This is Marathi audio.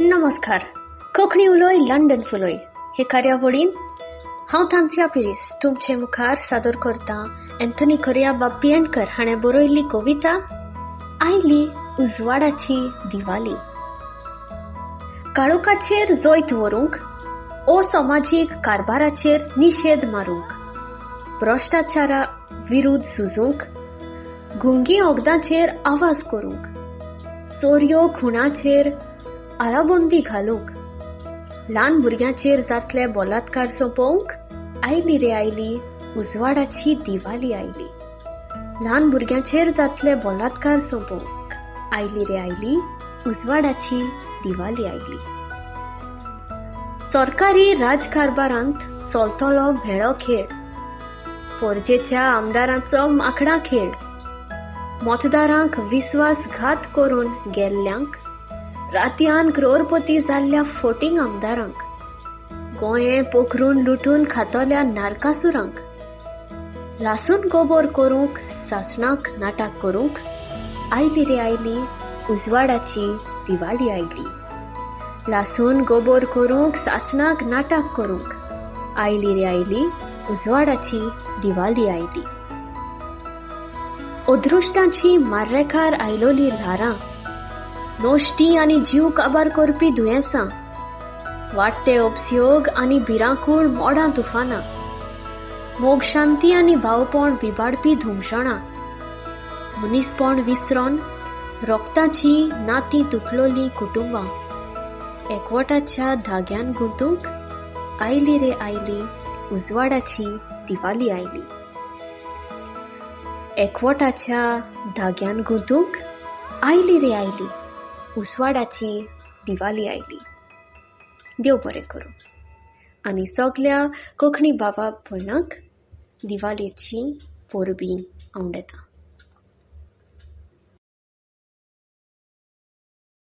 नमस्कार. कोंकणी उलोय लंडन फुलोय हे कार्यावळीन हांव तांत्या पिरीस तुमचे मुखार सादर करता एंथनी कोरियाबा पियणकर हाणें बरयल्ली कविता आयली उजवाडाची दिवाली. काळोखाचेर जैत व्हरूंक, असामाजीक कारबाराचेर निशेध मारूंक, भ्रष्टाचारा विरुद्ध झुजूंक, गुंगी वखदांचेर आवाज करूंक, चोरयो खुणाचेर आळाबंदी घालूंक, ल्हान भुरग्यांचेर जातले बलात्कार सोंपोवंक आयली रे आयली उजवाडाची दिवाली आयली. ल्हान भुरग्यांचेर जातले बलात्कार सोंपोवंक आयली रे आयली उजवाडाची दिवाली आयली. सरकारी राजकारभारांत चलतलो भेळो खेळ, पोरजेच्या आमदारांचो माकडा खेळ, मतदारांक विश्वासघात करून गेल्ल्यांक, रातयान करोडपती जाल्ल्या फोटींग आमदारांक, गोंये पोखरून लुटून खातोल्या नारकासुरांक, लासून गोबोर करूंक सासणाक नाटक करूंक आयली रे आयली उजवाडाची दिवाळी आयली. लासून गोबोर करूंक सासणाक नाटक करूंक आयली रे आयली उजवाडाची दिवाळी आयली. अदृश्टांची मार्रेकार आयलोली ल्हारां, नोश्ती आनी जीव काबार करपी दुयेंसां, वाडटे उपयोग आनी भिरांकूळ मोडां तुफानां, मोग शांती आनी भावपण विबाडपी धुमशाणां, मनीसपण विसरोन रोगताची नातीं तुटलोली कुटुंबां एकवटाच्या धाग्यान गुंतूंक आयली रे आयली उजवाडाची दिवाली आयली. एकवटाच्या धाग्यान गुंतूंक आयली रे आयली उजवाडाची दिवाली आयली. देव बरें करूं आनी सगल्या कोंकणी भावा भयणांक दिवालेची पोरबी आवडटा.